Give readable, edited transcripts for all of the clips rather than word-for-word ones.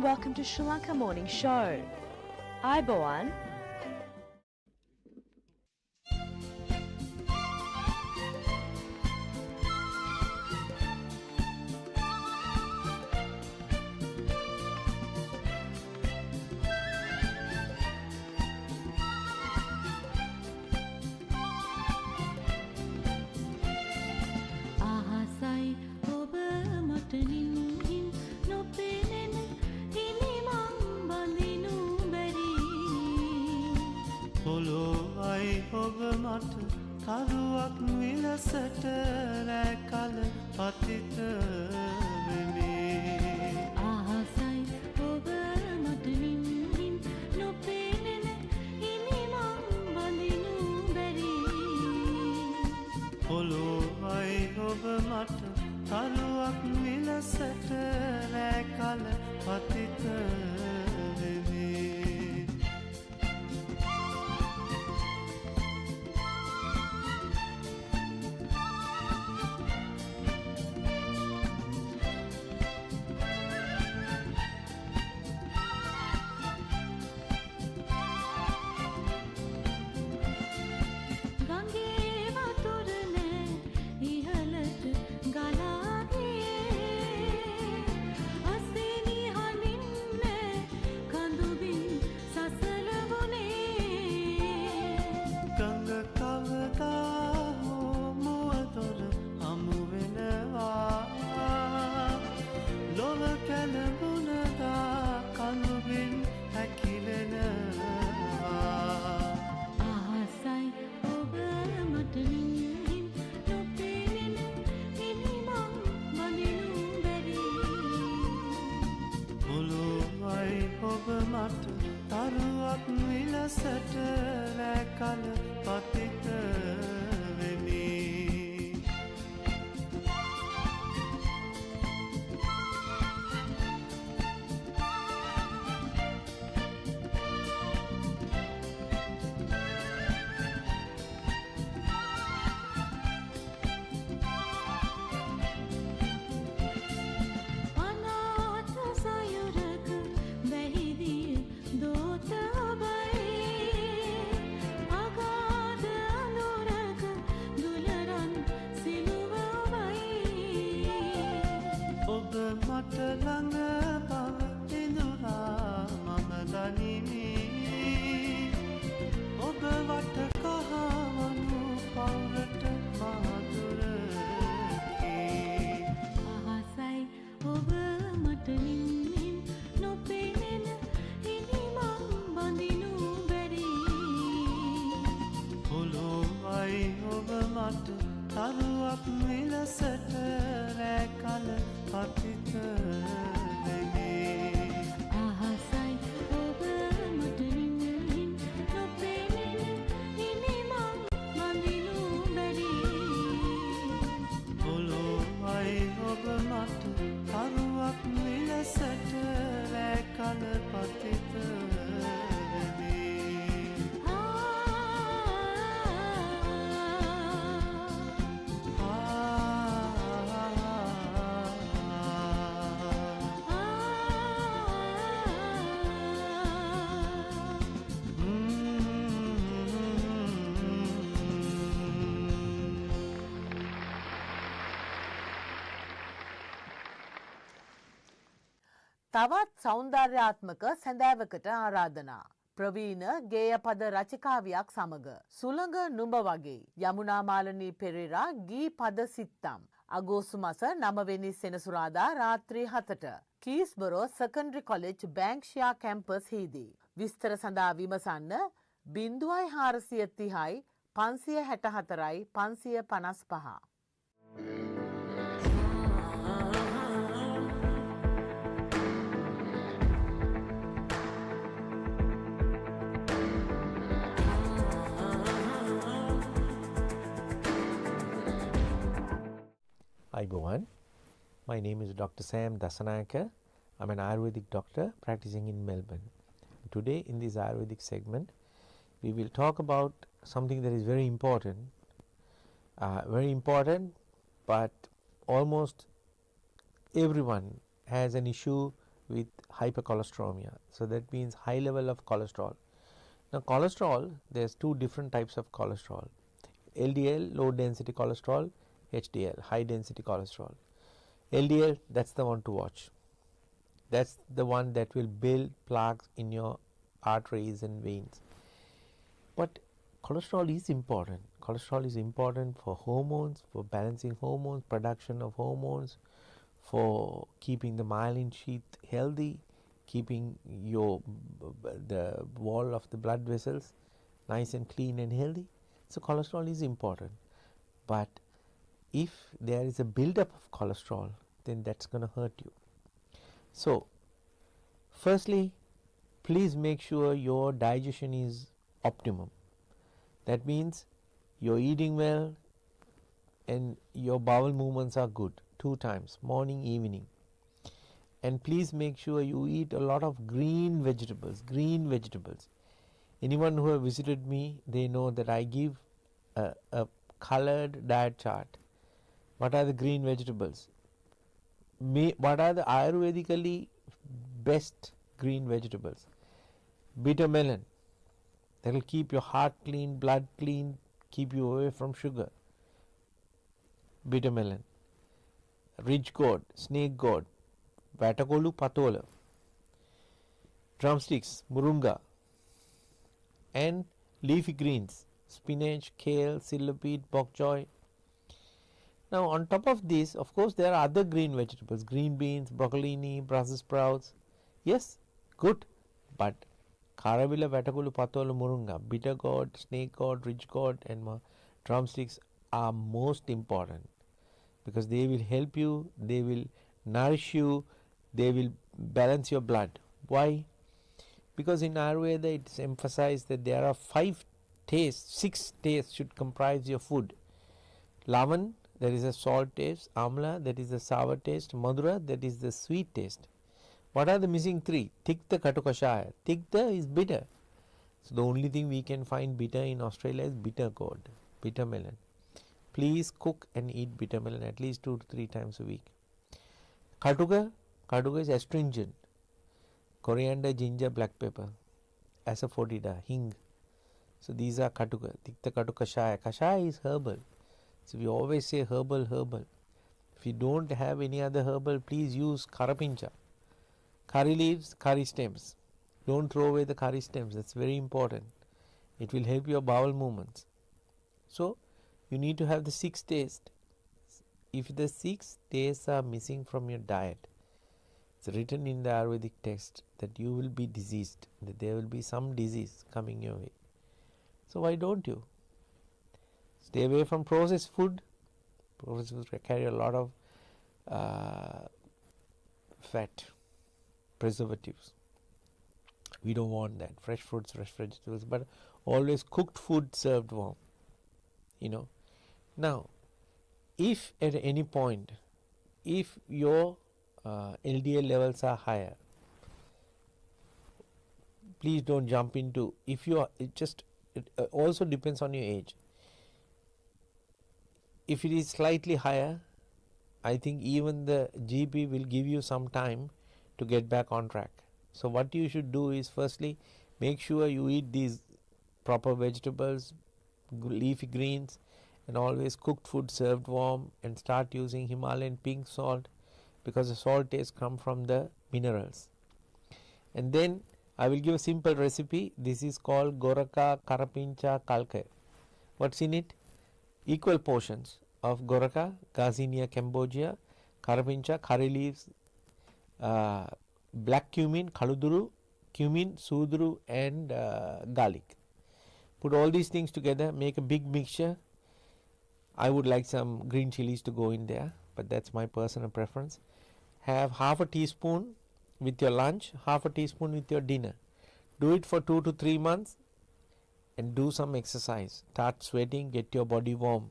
and welcome to Sri Lanka Morning Show. Ayubowan. තරුවක් විලසට රැකල පතිත වෙමි ආසයි ඔබ මට නිමින් නොපෙනෙන ඉනිමං බඳිනු බැරි පොළොවයි ඔබ මට තරුවක් විලසට රැකල පතිත වෙමි තරුවක් විලසට රැකල පතිත වෙමි තරුවක් විලසට රැකල පතිත වෙමි ආසයි ඔබ මට නිමින් නොපෙනෙන ඉනිමං බඳිනු බැරි පොළොවයි ඔබ මට තරුවක් විලසට රැකල පතිත වෙමි තවත් සෞන්දර්යාත්මක සැඳෑවකට ආරාධනා. ප්‍රවීණ ගේය පද රචකාවියක් සමග සුළඟ නුඹ වගේ යමුනා මාලනී පෙරේරා ගී පද සිත්තම් අගෝස්තු මාස 9 වෙනි සෙනසුරාදා රාත්‍රී 7ට කීස්බරෝ සෙකන්ඩරි කොලෙජ් බැංක්ෂයා කැම්පස් හිදී. විස්තර සඳහා විමසන්න 0430යි 564යි 555. Ayubowan. My name is Dr. Sam Dasanayake. I'm an Ayurvedic doctor practicing in Melbourne. Today in this Ayurvedic segment, we will talk about something that is very important, but almost everyone has an issue with hypercholesteremia. So that means high level of cholesterol. Now cholesterol, there's two different types of cholesterol. LDL, low density cholesterol, HDL, high density cholesterol. LDL, that's the one to watch. That's the one that will build plaques in your arteries and veins. But cholesterol is important. Cholesterol is important for hormones, for balancing hormones, production of hormones, for keeping the myelin sheath healthy, keeping the wall of the blood vessels nice and clean and healthy. So cholesterol is important. But if there is a buildup of cholesterol, then that's going to hurt you. So firstly, please make sure your digestion is optimum. That means you're eating well and your bowel movements are good 2 times, morning, evening. And please make sure you eat a lot of green vegetables. Anyone who have visited me, they know that I give a colored diet chart. What are the green vegetables? What are the Ayurvedically best green vegetables? Bitter melon. That will keep your heart clean, blood clean, keep you away from sugar. Bitter melon. Ridge gourd, snake gourd, vatakolu patola, drumsticks, murunga, and leafy greens, spinach, kale, silverpeat, bok choy. Now on top of this, of course, there are other green vegetables, green beans, broccolini, Brussels sprouts. Yes, good, but Karavila, vatakolu patola, murunga, bitter gourd, snake gourd, ridge gourd, and drumsticks are most important, because they will help you, they will nourish you, they will balance your blood. Why? Because in Ayurveda it's emphasized that there are 5 tastes, 6 tastes should comprise your food. Lavan, that is a salt taste; Amla, that is the sour taste; Madhura, that is the sweet taste. What are the missing 3? Tikta, Katukashaya. Tikta is bitter. So the only thing we can find bitter in Australia is bitter gourd, bitter melon. Please cook and eat bitter melon at least 2 to 3 times a week. Katuka is astringent. Coriander, ginger, black pepper, asafoetida, hing. So these are katuka. Tikta, katukashaya. Kashaya is herbal. So we always say herbal. If you don't have any other herbal, please use karapincha. Curry leaves, curry stems. Don't throw away the curry stems. That's very important. It will help your bowel movements. So you need to have the 6 tastes. If the 6 tastes are missing from your diet, it's written in the Ayurvedic text that you will be diseased, that there will be some disease coming your way. So why don't you? Stay away from processed food. Processed foods carry a lot of fat, preservatives. We don't want that. Fresh fruits, fresh vegetables, but always cooked food served warm. Now, if at any point, if your LDL levels are higher, please don't jump into, if you are, it also depends on your age. If it is slightly higher, I think even the GP will give you some time to get back on track. So what you should do is, firstly, make sure you eat these proper vegetables, leafy greens, and always cooked food served warm, and start using Himalayan pink salt, because the salt taste comes from the minerals. And then I will give a simple recipe. This is called Goraka Karapincha Kalkai. What's in it? Equal portions of Goraka, Garcinia Cambogia, Karapincha, curry leaves, black cumin, Kaluduru, cumin, Suduru, and garlic. Put all these things together, make a big mixture. I would like some green chilies to go in there, but that's my personal preference. Have half a teaspoon with your lunch, half a teaspoon with your dinner. Do it for 2 to 3 months and do some exercise. Start sweating, get your body warm.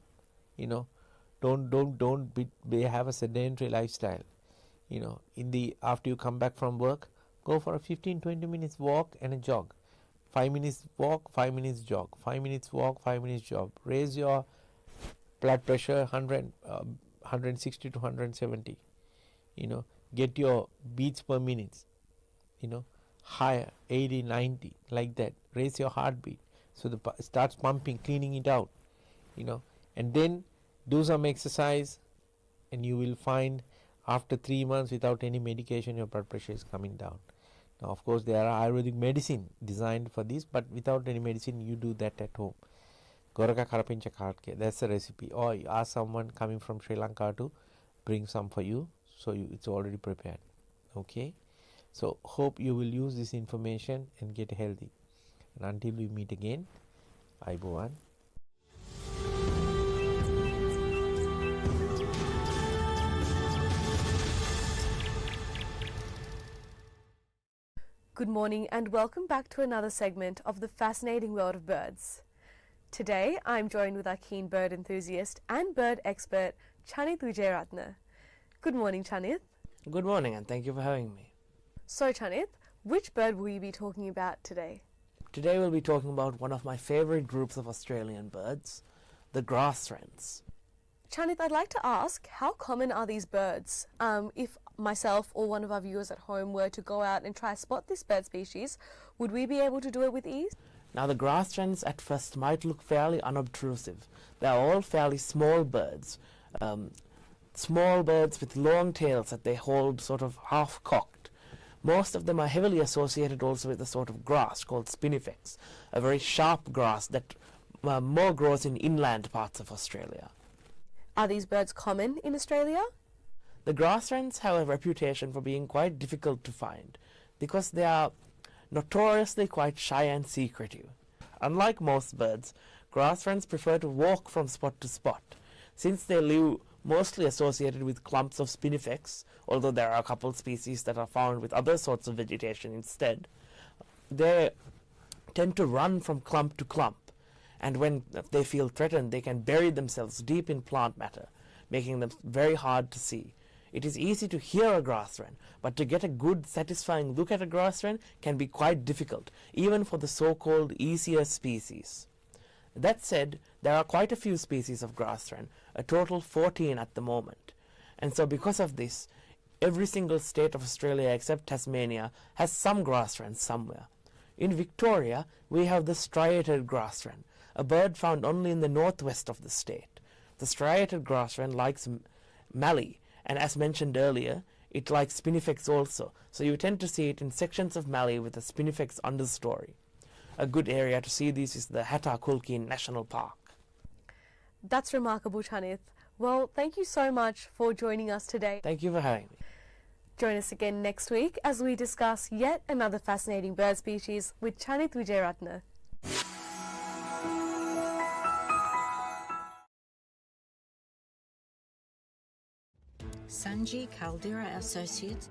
Don't have a sedentary lifestyle. After you come back from work, go for a 15-20 minutes walk and a jog. 5 minutes walk, 5 minutes jog. 5 minutes walk, 5 minutes jog. Raise your blood pressure 160 to 170. Get your beats per minute. higher, 80, 90, like that. Raise your heartbeat. So it starts pumping, cleaning it out, and then do some exercise, and you will find after 3 months without any medication your blood pressure is coming down. Now of course there are Ayurvedic medicine designed for this, but without any medicine you do that at home. Goraka Karapincha Kartke, that's the recipe. Or you ask someone coming from Sri Lanka to bring some for you, so it's already prepared. Okay, so hope you will use this information and get healthy. And until we meet again, Aibowan. Good morning and welcome back to another segment of the fascinating world of birds. Today I'm joined with our keen bird enthusiast and bird expert Chanith Wijeyaratne. Good morning, Chanith. Good morning and thank you for having me. So Chanith, which bird will you be talking about today? Today we'll be talking about one of my favorite groups of Australian birds, the grass wrens. Chanith, I'd like to ask, how common are these birds? If myself or one of our viewers at home were to go out and try to spot this bird species, would we be able to do it with ease? Now the grass wrens at first might look fairly unobtrusive. They are all fairly small birds with long tails that they hold sort of half cocked. Most of them are heavily associated also with a sort of grass called spinifex, a very sharp grass that more grows in inland parts of Australia. Are these birds common in Australia? The grass wrens have a reputation for being quite difficult to find because they are notoriously quite shy and secretive. Unlike most birds, grass wrens prefer to walk from spot to spot. Since they live mostly associated with clumps of spinifex, although there are a couple species that are found with other sorts of vegetation instead, they tend to run from clump to clump, and when they feel threatened they can bury themselves deep in plant matter, making them very hard to see. It is easy to hear a grass wren, but to get a good satisfying look at a grass wren can be quite difficult, even for the so-called easier species. That said, there are quite a few species of grass wren, a total 14 at the moment, and so because of this, every single state of Australia except Tasmania has some grass wrens somewhere. In Victoria, we have the striated grass wren, a bird found only in the northwest of the state. The striated grass wren likes mallee, and as mentioned earlier, it likes spinifex also, so you tend to see it in sections of mallee with a spinifex understory. A good area to see these is the Hatta Kulkin National Park. That's remarkable, Chanith. Well, thank you so much for joining us today. Thank you for having me. Join us again next week as we discuss yet another fascinating bird species with Chanith Wijeyaratne. Sanji Caldera Associates.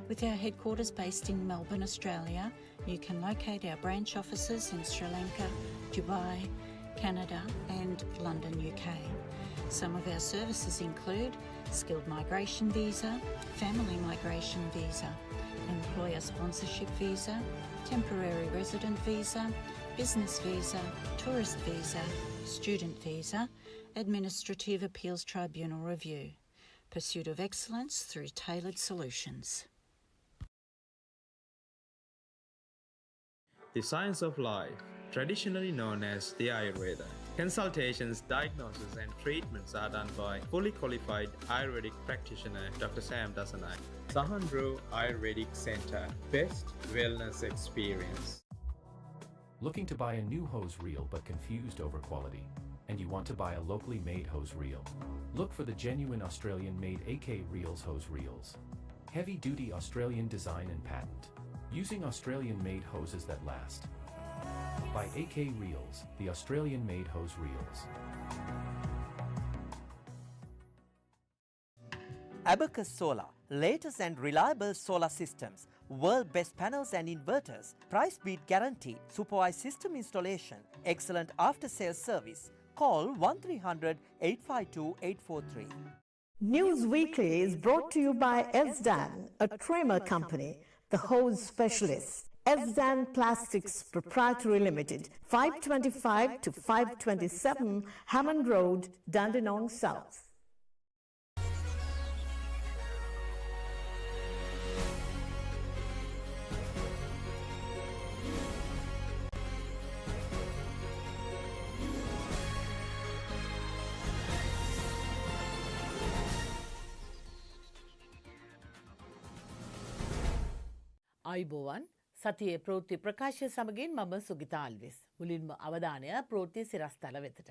With our headquarters based in Melbourne, Australia, you can locate our branch offices in Sri Lanka, Dubai, Canada and London, UK. Some of our services include skilled migration visa, family migration visa, employer sponsorship visa, temporary resident visa, business visa, tourist visa, student visa, administrative appeals tribunal review. Pursuit of excellence through tailored solutions. The science of life, traditionally known as the Ayurveda. Consultations, diagnosis and treatments are done by fully qualified Ayurvedic practitioner Dr. Sam Dasanayake. Sahandro Ayurvedic Center, best wellness experience. Looking to buy a new hose reel but confused over quality? And you want to buy a locally made hose reel? Look for the genuine Australian-made AK Reels hose reels. Heavy-duty Australian design and patent. Using Australian-made hoses that last. By AK Reels, the Australian-made hose reels. Abacus Solar, latest and reliable solar systems, world best panels and inverters, price beat guarantee, supervised system installation, excellent after-sales service. Call 1300 852 843. News Weekly is brought to you by Esdan, a Tremor company, the hose specialist. Esdan Plastics Proprietary Limited, 525 to 527 Hammond Road, Dandenong South. ආයුබෝවන් සතියේ ප්‍රවෘත්ති ප්‍රකාශය සමගින් මම සුගිතා අල්විස්. මුලින්ම අවධානය ප්‍රවෘත්ති සිරස්තල වෙතට.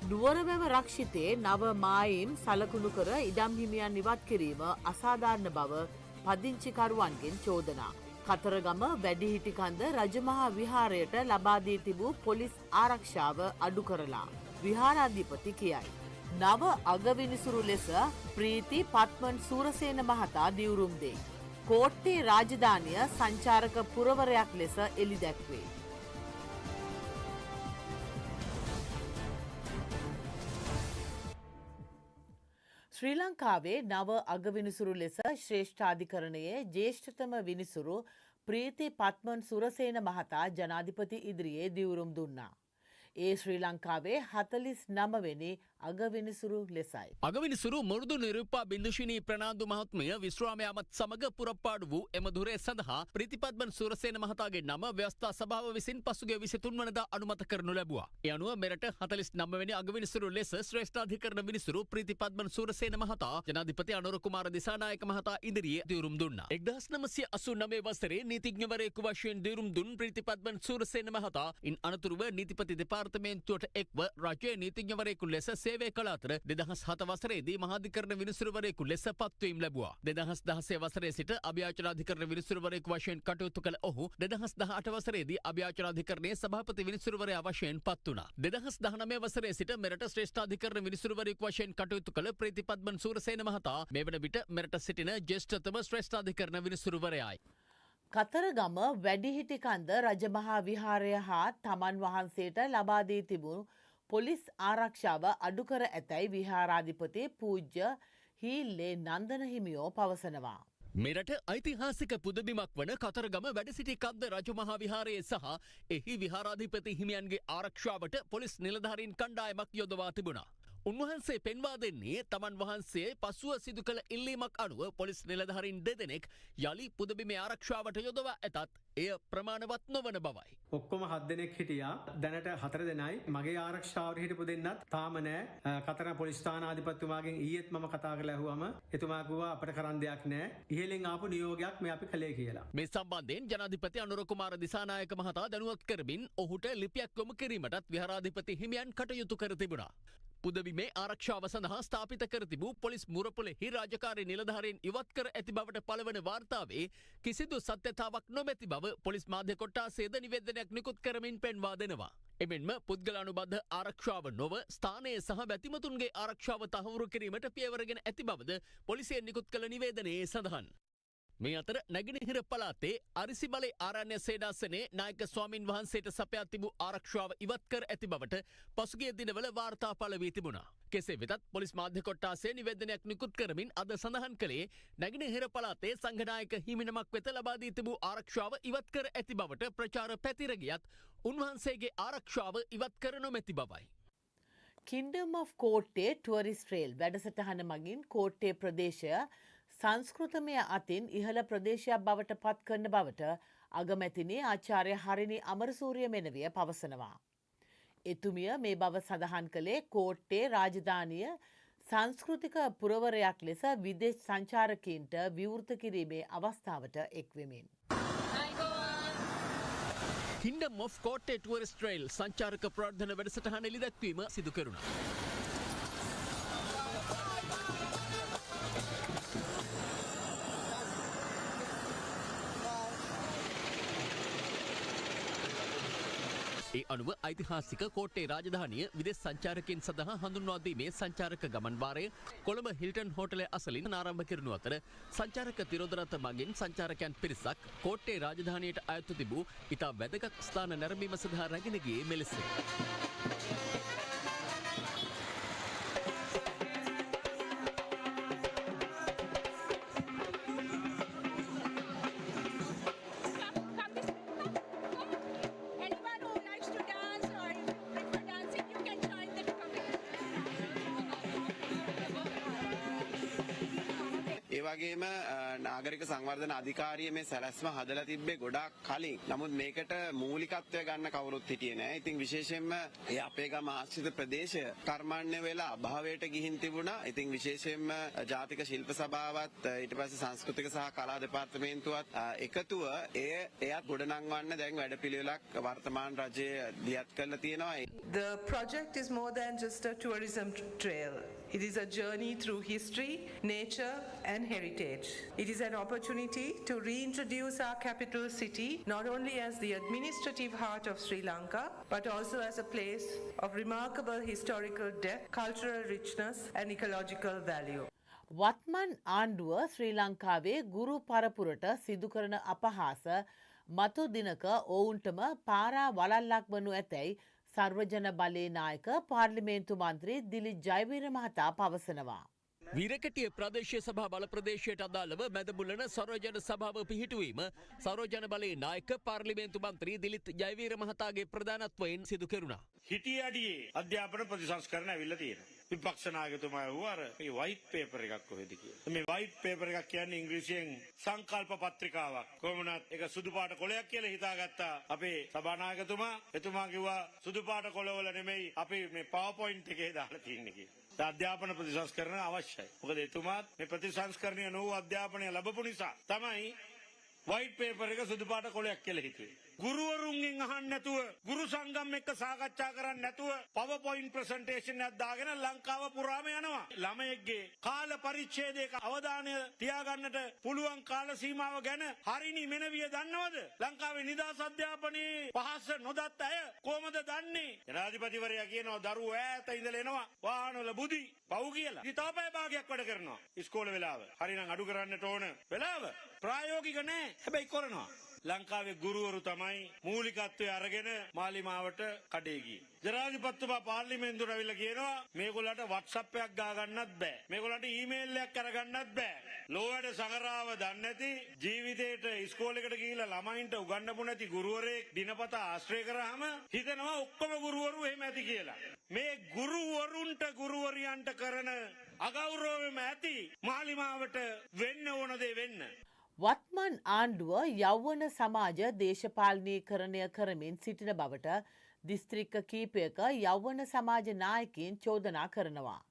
නුවරවැව රක්ෂිතේ නව මායිම් සලකුණු කර ඉඩම් හිමියන් ඉවත් කිරීම අසාධාරණ බව පදිංචිකරුවන්ගෙන් චෝදනා. කතරගම වැඩිහිටිකන්ද රජමහා විහාරයට ලබා දී තිබූ පොලිස් ආරක්ෂාව අඩු කරලා විහාරාධිපති කියයි. නව අගවිනිසුරු ලෙස ප්‍රීති පත්මන් සූරසේන මහතා දිවුරුම් දෙයි. කෝට්ටේ රාජධානිය සංචාරක පුරවරයක් ලෙස එළි දැක්වේ. ශ්‍රී ලංකාවේ නව අගවිනිසුරු ලෙස ශ්‍රේෂ්ඨාධිකරණයේ ජ්‍යෙෂ්ඨතම විනිසුරු ප්‍රීති පත්මන් සුරසේන මහතා ජනාධිපති ඉදිරියේ දිවුරුම් දුන්නා. ඒ ශ්‍රී ලංකාවේ 49 වෙනි අගවිනිසුරු ලෙසයි. අගවිනිසුරු මුරුදු නිරුපා බින්දුෂිනී ප්‍රනාන්දු මහත්මිය විශ්‍රාමයාමත් සමග පුරප්පාඩු වූ එම දුරේ සඳහා ප්‍රතිපත්මන් සූරසේන මහතාගේ නම ව්‍යවස්ථා සභාව විසින් පසුගිය 23 වනදා අනුමත කරනු ලැබුවා. ඒ අනුව මෙරට 49 වෙනි අගවිනිසුරු ලෙස ශ්‍රේෂ්ඨාධිකරණ විනිසුරු ප්‍රතිපත්මන් සූරසේන මහතා ජනාධිපති අනුර කුමාර දිසානායක මහතා ඉදිරියේ දිවුරුම් දුන්නා. 1989 වසරේ නීතිඥවරයෙකු වශයෙන් දිවුරුම් දුන් ප්‍රතිපත්මන් සූරසේන මහතා ඉන් අනතුරුව නීතිපති දෙපාර්තමේන්තුවට එක්ව රජයේ නීතිඥවරයෙකු ලෙස සේවය කළ අතර 2007 වසරේදී මහාධිකරණ විනිසුරුවරයෙකු ලෙස පත්වීම් ලැබුවා. 2016 වසරේ සිට අභියාචනාධිකරණ විනිසුරුවරයෙකු වශයෙන් කටයුතු කළ ඔහු 2018 වසරේදී අභියාචනාධිකරණයේ සභාපති විනිසුරුවරයා වශයෙන් පත් වුණා. 2019 වසරේ සිට මෙරට ශ්‍රේෂ්ඨාධිකරණ විනිසුරුවරයෙකු වශයෙන් කටයුතු කළ ප්‍රතිපත්මන් සූරසේන මහතා මේ වන විට මෙරට සිටින ජ්‍යෙෂ්ඨතම ශ්‍රේෂ්ඨාධිකරණ විනිසුරුවරයායි. කතරගම වැඩිහිටිකන්ද රජමහා විහාරය හා තමන් වහන්සේට ලබා දී තිබුණු පොලිස් ආරක්ෂාව අඩු කර ඇතැයි විහාරාධිපති පූජ්‍ය හීල්ලේ නන්දන හිමියෝ පවසනවා. මෙරට ඓතිහාසික පුදබිමක් වන කතරගම වැඩසිටි කන්ද රජමහා විහාරයේ සහ එහි විහාරාධිපති හිමියන්ගේ ආරක්ෂාවට පොලිස් නිලධාරීන් කණ්ඩායමක් යොදවා තිබුණා. උන්වහන්සේ පෙන්වා දෙන්නේ තමන් වහන්සේ පසුව සිදු කළ ඉල්ලීමක් අනුව පොලිස් නිලධාරීන් දෙදෙනෙක් යළි පුදබිමේ ආරක්ෂාවට යොදවා ඇතත් එය ප්‍රමාණවත් නොවන බවයි. ඔක්කොම 7 දෙනෙක් හිටියා. දැනට 4 දෙනයි. මගේ ආරක්ෂාවට හිටපු දෙන්නත් තාම නෑ. කතරගම පොලිස් ස්ථානාධිපතිතුමාගෙන් ඊයේත් මම කතා කරලා ඇහුවම එතුමා කිව්වා අපිට කරන්න දෙයක් නෑ. ඉහළින් ආපු නියෝගයක් මේ අපි කළේ කියලා. මේ සම්බන්ධයෙන් ජනාධිපති අනුර කුමාර දිසානායක මහතා දැනුවත් කරමින් ඔහුට ලිපියක් යොමු කිරීමටත් විහාරාධිපති හිමියන් කටයුතු කර තිබුණා. පුදබිමේ ආරක්ෂාව සඳහා ස්ථාපිත කර තිබූ පොලිස් මුරපොලෙහි රාජකාරී නිලධාරීන් ඉවත් කර ඇති බවට පළවන වාර්තාවේ කිසිදු සත්‍යතාවක් නොමැති බව පොලිස් මාධ්‍ය කොට්ටාසේද නිවේදනයක් නිකුත් කරමින් පෙන්වා දෙනවා. එමෙන්ම පුද්ගලානුබද්ධ ආරක්ෂාව නොව ස්ථානයේ සහ බැතිමතුන්ගේ ආරක්ෂාව තහවුරු කිරීමට පියවරගෙන ඇති බවද පොලිසියෙන් නිකුත් කළ නිවේදනයේ සඳහන්. මේ අතර නැගෙනහිර පළාතේ අරිසිබලේ ආරණ්‍ය සේනාසනේ නායක ස්වාමින් වහන්සේට සපයා තිබූ ආරක්ෂාව ඉවත් කර ඇති බවට පසුගිය දිනවල වාර්තා පළ වී තිබුණා. කෙසේ වෙතත් පොලිස් මාධ්‍ය කොට්ටාසේ නිවේදනයක් නිකුත් කරමින් අද සඳහන් කළේ නැගෙනහිර පළාතේ සංඝනායක හිමිනමක් වෙත ලබා දී තිබූ ආරක්ෂාව ඉවත් කර ඇති බවට ප්‍රචාර පැතිර ගියත් උන්වහන්සේගේ ආරක්ෂාව ඉවත් කර නොමැති බවයි. කින්ඩම් ඔෆ් කෝට්ටේ ටුවරිස්ට් රේල් වැඩසටහන මගින් කෝට්ටේ ප්‍රදේශය සංස්කෘතමය අතින් ඉහළ ප්‍රදේශයක් බවට පත් කරන බවට අගමැතිනි ආචාර්ය හරිනි අමරසූරිය මෙනවිය පවසනවා. එතුමිය මේ බව සඳහන් කළේ කෝට්ටේ රාජධානිය සංස්කෘතික පුරවරයක් ලෙස විදේශ සංචාරකීන්ට විවෘත කිරීමේ අවස්ථාවට එක්වෙමින්. කින්ඩම් ඔෆ් කෝට්ටේ ටුවරිස්ට් රේල් සංචාරක ප්‍රවර්ධන වැඩසටහන එළිදැක්වීම සිදු කෙරුණා. ඒ අනුව ඓතිහාසික කෝට්ටේ රාජධානිය විදේශ සංචාරකයන් සඳහා හඳුන්වා දීමේ සංචාරක ගමන් වාරය කොළඹ හිල්ටන් හෝටලය අසලින් ආරම්භ කරනු අතර සංචාරක තිරෝදරත මගින් සංචාරකයන් පිරිසක් කෝට්ටේ රාජධානියට අයත්ව තිබූ ඉතා වැදගත් ස්ථාන නැරඹීම සඳහා රැගෙන ගියේ මෙලෙසය. වගේම නාගරික සංවර්ධන අධිකාරිය මේ සැලැස්ම හදලා තිබ්බේ ගොඩාක් කලින්. නමුත් මේකට මූලිකත්වය ගන්න කවුරුත් හිටියේ නෑ. ඉතින් විශේෂයෙන්ම ඒ අපේ ගම ආශ්‍රිත ප්‍රදේශය කර්මන්නේ වෙලා අභාවයට ගිහින් තිබුණා. ඉතින් විශේෂයෙන්ම ජාතික ශිල්ප සභාවත් ඊට පස්සේ සංස්කෘතික සහ කලා දෙපාර්තමේන්තුවත් එකතුව එයත් ගොඩනංවන්න දැන් වැඩපිළිවෙලක් වර්තමාන රජයේ දියත් කරලා තියෙනවා. The project is more than just a tourism trail. It is a journey through history, nature and heritage. It is an opportunity to reintroduce our capital city not only as the administrative heart of Sri Lanka but also as a place of remarkable historical depth, cultural richness and ecological value. වත්මන් ආණ්ඩුව ශ්‍රී ලංකාවේ ගුරු පරපුරට සිදු කරන අපහාස මතු දිනක ඔවුන්ටම පාරා වලල්ලක් වනු ඇතැයි සර්වජන බලේ නායක පාර්ලිමේන්තු මන්ත්‍රී දිලිත් ජයවීර මහතා පවසනවා. වීරකටිය ප්‍රදේශීය සභා බල ප්‍රදේශයට අදාළව මැදමුල්ලන සර්වජන සභාව පිහිටුවීම සර්වජන බලයේ නායක පාර්ලිමේන්තු මන්ත්‍රී දිලිත් ජයවීර මහතාගේ ප්‍රධානත්වයෙන් සිදු කෙරුණා. හිටිය අඩියේ අධ්‍යාපන ප්‍රතිසංස්කරණ ඇවිල්ලා තියෙනවා. විපක්ෂ නායකතුමා වුණා මේ වයිට් පේපර් එකක් කොහෙද කියලා. මේ වයිට් පේපර් එකක් කියන්නේ ඉංග්‍රීසියෙන් සංකල්ප පත්‍රිකාවක්. කොහොමනත් ඒක සුදු පාට කොළයක් කියලා හිතාගත්තා අපේ සභානායකතුමා. එතුමා කිව්වා සුදු පාට කොළවල නෙමෙයි අපි මේ PowerPoint එකේ දාලා තියෙන්නේ කියලා. අධ්‍යාපන ප්‍රතිසංස්කරණ අවශ්‍යයි. මොකද එතුමාත් මේ ප්‍රතිසංස්කරණය නොවූ අධ්‍යාපනය ලැබපු නිසා තමයි වයිට් පේපර් එක සුදු පාට කොළයක් කියලා හිතුවේ. ගුරුවරුන්ගෙන් අහන්න නැතුව ගුරු සංගම් එක්ක සාකච්ඡා කරන්න නැතුව PowerPoint ප්‍රසන්ටේෂන් එකක් දාගෙන ලංකාව පුරාම යනවා. ළමයෙක්ගේ කාල පරිච්ඡේදයක අවධානය තියාගන්නට පුළුවන් කාල සීමාව ගැන හරිනි මෙනවිය දන්නවද? ලංකාවේ නිදහස් අධ්‍යාපනයේ පහස නොදත් අය කොහමද දන්නේ? ජනාධිපතිවරයා කියනවා දරුවෝ ඈත ඉඳලා එනවා වාහනවල බුදි පව් කියලා. ඉතින් තාපය භාගයක් වැඩ කරනවා ඉස්කෝලේ වෙලාව. හරිනම් අඩු කරන්නට ඕන වෙලාව. ප්‍රායෝගික නෑ. හැබැයි කරනවා. ලංකාවේ ගුරුවරු තමයි මූලිකත්වය අරගෙන මාලිමාවට කඩේ ගියේ. ජනාධිපතිතුමා පාර්ලිමේන්තුවට ඇවිල්ලා කියනවා මේගොල්ලන්ට WhatsApp එකක් ගා ගන්නත් බෑ. මේගොල්ලන්ට ඊමේල් එකක් අරගන්නත් බෑ. ලෝවැඩ සංගරාව දන්නේ නැති ජීවිතේට ඉස්කෝලේකට ගිහිල්ලා ළමයින්ට උගන්වපු නැති ගුරුවරයෙක් දිනපතා ආශ්‍රය කරාම හිතනවා ඔක්කොම ගුරුවරු එහෙම ඇති කියලා. මේ ගුරුවරුන්ට ගුරුවරියන්ට කරන අගෞරවයම ඇති මාලිමාවට වෙන්න ඕන දේ වෙන්න. වත්මන් ආණ්ඩුව යෞවන සමාජ දේශපාලනීකරණය කරමින් සිටින බවට දිස්ත්‍රික්ක කීපයක යෞවන සමාජ නායකයින් චෝදනා කරනවා.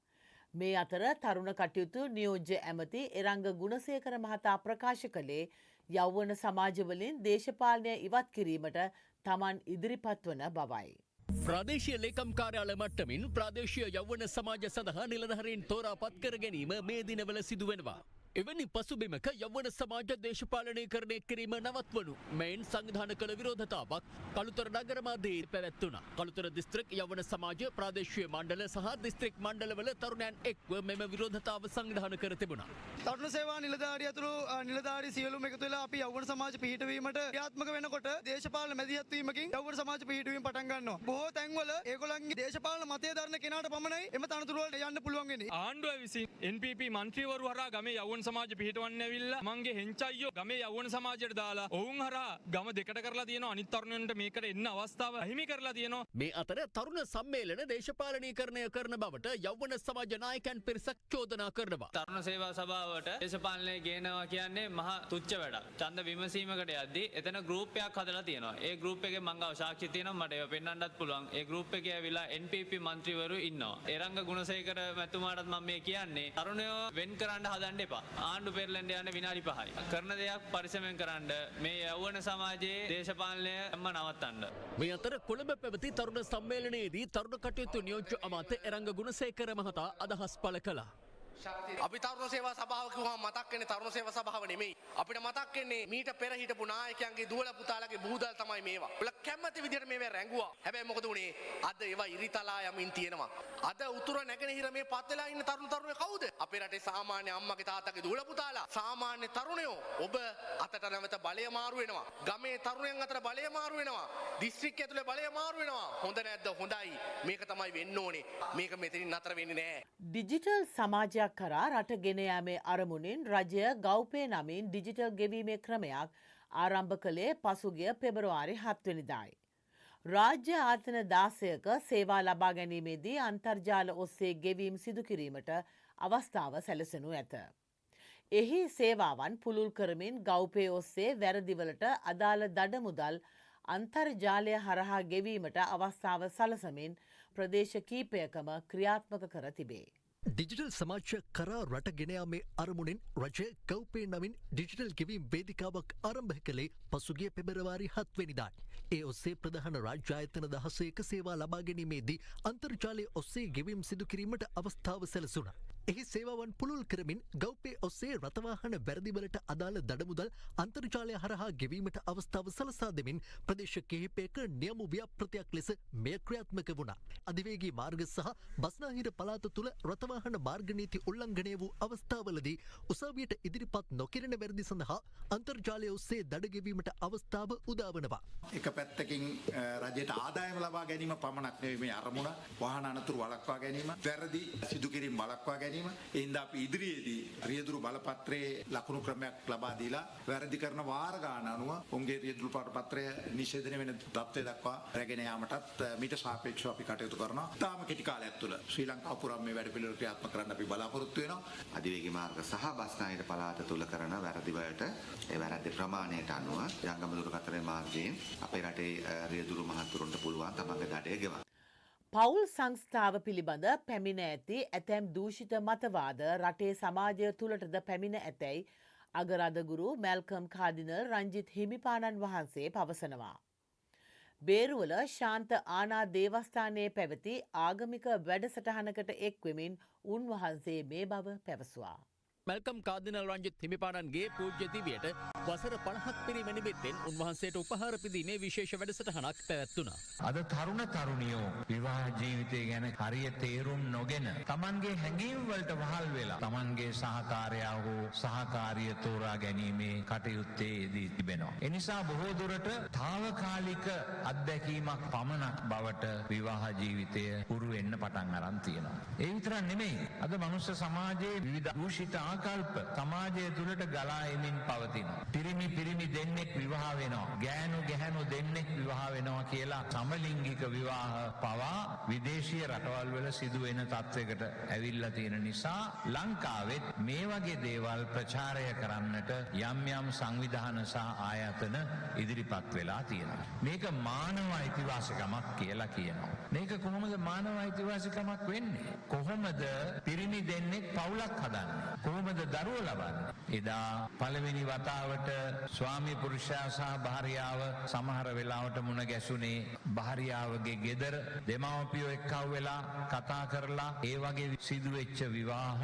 මේ අතර තරුණ කටයුතු නියෝජ්‍ය ඇමති එරංග ගුණසේකර මහතා ප්‍රකාශ කළේ යෞවන සමාජවලින් දේශපාලනය ඉවත් කිරීමට තමන් ඉදිරිපත් වන බවයි. ප්‍රදේශීය ලේකම් කාර්යාලය මට්ටමින් ප්‍රදේශීය යෞවන සමාජ සඳහා නිලධාරීන් තෝරා පත් කර ගැනීම මේ දිනවල සිදුවෙනවා. එවැනි පසුබිමක යෞවන සමාජ දේශපාලනීකරණය කිරීම නවත්වනු මෙයින් සංවිධාන කළ විරෝධතාවක් කළුතර නගර මැදේ පැවැත්වුණා. කළුතර දිස්ත්‍රික් යෞවන සමාජ ප්‍රාදේශීය මණ්ඩල සහ දිස්ත්‍රික් මණ්ඩලවල තරුණයන් එක්ව මෙම විරෝධතාව සංවිධානය කර තිබුණා. තරුණ සේවා නිලධාරිය ඇතුළු නිලධාරී සියලුම එකතු වෙලා අපි යෞවන සමාජ පිහිටවීමට ක්‍රියාත්මක වෙනකොට දේශපාලන මැදිහත් වීමකින් යෞවන සමාජ පිහිටවීම පටන් ගන්නවා. බොහෝ තැන්වල ඒගොල්ලන්ගේ දේශපාලන මතය දරන කෙනාට පමණයි එම තනතුරු වලට යන්න පුළුවන් වෙන්නේ. ආණ්ඩුව විසින් NPP මන්ත්‍රීවරු හරහා ගමේ යෞවන සමාජ පිහිටවන්න ඇවිල්ලා මංගේ හෙංචයියෝ ගමේ යෞවන සමාජයට දාලා ඔවුන් හරහා ගම දෙකට කරලා තියෙනවා. අනිත් තරුණයන්ට මේකට එන්න අවස්ථාව අහිමි කරලා තියෙනවා. මේ අතර තරුණ සම්මේලන දේශපාලනීකරණය කරන බවට යෞවන සමාජ නායකයන් පිරිසක් චෝදනා කරනවා. තරුණ සේවා සභාවට දේශපාලනය ගේනවා කියන්නේ මහා තුච්ච වැඩක්. ඡන්ද විමසීමකට යද්දී එතන ගෲප් එකක් හදලා තියෙනවා. ඒ ගෲප් එකේ මං ගාව සාක්ෂි තියෙනවා. මට ඒව පෙන්වන්නත් පුළුවන්. ඒ ගෲප් එකේ ඇවිල්ලා NPP මන්ත්‍රීවරු ඉන්නවා. එරංග ගුණසේකර මැතිතුමාටත් මම මේ කියන්නේ තරුණයෝ වෙන් කරන්න හදන්න එපා. ආණ්ඩු පෙරලෙන්ට යන විනාඩි 5යි. කරන දෙයක් පරිස්සමෙන් කරන්න. මේ යෞවන සමාජයේ දේශපාලනය නවත්තන්න. මේ අතර කොළඹ පැවති තරුණ සම්මේලනයේදී තරුණ කටයුතු නියෝජ්‍ය අමාත්‍ය එරංග ගුණසේකර මහතා අදහස් පළ කළා. අපි තරුණ සේවා සභාව කිව්වම මතක් වෙන්නේ තරුණ සේවා සභාව නෙමෙයි. අපිට මතක් වෙන්නේ මීට පෙර හිටපු නායකයන්ගේ දුවල පුතාලගේ බුහුදල් තමයි මේවා. ඔල කැමැති විදිහට මේවා රැඟුවා. හැබැයි මොකද උනේ? අද ඒවා ඉරිතලා යමින් තියෙනවා. අද උතුර නැගෙනහිර මේ පත් වෙලා ඉන්න තරුණයෝ කවුද? අපේ රටේ සාමාන්‍ය අම්මගේ තාත්තගේ දුවල පුතාලා. සාමාන්‍ය තරුණයෝ ඔබ අතට නැවත බලය මාරු වෙනවා. ගමේ තරුණයන් අතර බලය මාරු වෙනවා. දිස්ත්‍රික්කය ඇතුලේ බලය මාරු වෙනවා. හොඳ නැද්ද? හොඳයි. මේක තමයි වෙන්න ඕනේ. මේක මෙතනින් නතර වෙන්නේ නැහැ. ඩිජිටල් සමාජයක් කරා රට ගෙන යාමේ අරමුණින් රජය ගෞපේ නමින් ඩිජිටල් ගෙවීමේ ක්‍රමයක් ආරම්භ කළේ පසුගිය පෙබරවාරි 7 වෙනිදායි. රාජ්‍ය ආයතන 16ක සේවා ලබා ගැනීමේදී අන්තර්ජාල ඔස්සේ ගෙවීම් සිදු කිරීමට අවස්ථාව සැලසෙනු ඇත. එහි සේවාවන් පුළුල් කරමින් ගෞපේ ඔස්සේ වැරදිවලට අදාළ දඩ මුදල් අන්තර්ජාලය හරහා ගෙවීමට අවස්ථාව සලසමින් ප්‍රදේශ කීපයකම ක්‍රියාත්මක කර තිබේ. ඩිජිටල් සමාජ්‍ය කරා රට ගෙනයාමේ අරමුණින් රජය කව්පේ නමින් ඩිජිටල් ගෙවීම් වේදිකාවක් ආරම්භ කළේ පසුගිය පෙබරවාරි 7 වෙනිදායි. ඒ ඔස්සේ ප්‍රධාන රාජ්‍ය ආයතන 16ක සේවා ලබා ගැනීමේදී අන්තර්ජාලය ඔස්සේ ගෙවීම් සිදු කිරීමට අවස්ථාව සැලසුණා. එහි සේවාවන් පුළුල් කරමින් ගෞපේ ඔස්සේ රථවාහන වැරදිවලට අදාළ දඩමුදල් අන්තර්ජාලය හරහා ගෙවීමට අවස්ථාව සලසා දෙමින් ප්‍රදේශ කිහිපයක නියම ව්‍යාපෘතියක් ලෙස මෙය ක්‍රියාත්මක වුණා. අධිවේගී මාර්ග සහ බස්නාහිර පළාත තුළ රථවාහන මාර්ග නීති උල්ලංඝනය වූ අවස්ථාවලදී උසාවියට ඉදිරිපත් නොකරන වැරදි සඳහා අන්තර්ජාලය ඔස්සේ දඩ ගෙවීමට අවස්ථාව උදා වනවා. එක පැත්තකින් රජයට ආදායම ලබා ගැනීම පමණක් නෙවෙයි මේ අරමුණ වාහන අනතුරු වළක්වා ගැනීම, වැරදි සිදු කිරීම වළක්වා ගැනීම. එහින්දා අපි ඉදිරියේදී රියදුරු බලපත්‍රයේ ලකුණු ක්‍රමයක් ලබා දීලා වැරදි කරන වාර ගාන අනුව උන්ගේ රියදුරු පත්‍රය නිෂේධනය වෙන තත්ත්වයට දක්වා රැගෙන යාමටත් මීට සාපේක්ෂව අපි කටයුතු කරනවා. තාම කෙටි කාලයක් තුළ ශ්‍රී ලංකාව පුරා මේ වැඩපිළිවෙල ක්‍රියාත්මක කරන්න අපි බලාපොරොත්තු වෙනවා. අධිවේගී මාර්ග සහ බස්නාහිර පළාත තුල කරන වැරදි වලට ඒ වැරදි ප්‍රමාණයට අනුව ජංගම දුරකථන මාර්ගයෙන් අපේ රටේ රියදුරු මහතුරුන්ට පුළුවන් තමන්ගේ දඩය ගෙවන්න. පවුල් සංස්ථාව පිළිබඳ පැමිණ ඇති ඇතැම් දූෂිත මතවාද රටේ සමාජය තුළටද පැමිණ ඇතැයි අගරාධගුරු මැල්කම් කාඩිනල් රංජිත් හිමිපාණන් වහන්සේ පවසනවා. බේරුවල ශාන්ත ආනා දේවස්ථානයේ පැවති ආගමික වැඩසටහනකට එක්වෙමින් උන්වහන්සේ මේ බව පැවසුවා. මැල්කම් කාදිනල් රංජිත් හිමිපාණන්ගේ පූජ්‍ය දිවියට වසර 50ක් පිරීම නිමිත්තෙන් උන්වහන්සේට උපහාර පිදීමේ විශේෂ වැඩසටහනක් පැවැත්වුණා. අද තරුණ තරුණියෝ විවාහ ජීවිතය ගැන හරිය තේරුම් නොගෙන තමන්ගේ හැඟීම් වලට වහල් වෙලා තමන්ගේ සහකාරයා හෝ සහකාරිය තෝරා ගැනීමේ කටයුත්තේ යෙදී තිබෙනවා. ඒ නිසා බොහෝ දුරට తాවකාලික අත්දැකීමක් පමණක් බවට විවාහ ජීවිතය පුරු වෙන්න පටන් අරන් තියෙනවා. ඒ විතරක් නෙමෙයි. අද මනුෂ්‍ය සමාජයේ විවිධ දූෂිත ආකල්ප සමාජය තුළට ගලා එමින් පවතිනවා. පිරිමි දෙන්නෙක් විවාහ වෙනවා. ගැහැණු දෙන්නෙක් විවාහ වෙනවා කියලා සමලිංගික විවාහ පවා විදේශීය රටවල් වල සිදුවෙන තත්වයකට ඇවිල්ලා තියෙන නිසා ලංකාවෙත් මේ වගේ දේවල් ප්‍රචාරය කරන්නට යම් සංවිධාන සහ ආයතන ඉදිරිපත් වෙලා තියෙනවා. මේක මානව අයිතිවාසිකමක් කියලා කියනවා. මේක කොහොමද මානව අයිතිවාසිකමක් වෙන්නේ? කොහොමද පිරිමි දෙන්නෙක් පවුලක් හදන්නේ? කොහොමද දරුවෝ ලබන්නේ? එදා පළවෙනි වතාවට ස්වාමි පුරුෂයා සහ භාර්යාව සමහර වෙලාවට මුණ ගැසුනේ භාර්යාවගේ ගෙදර දෙමව්පියෝ එක්කව වෙලා කතා කරලා ඒ වගේ සිදුවෙච්ච විවාහ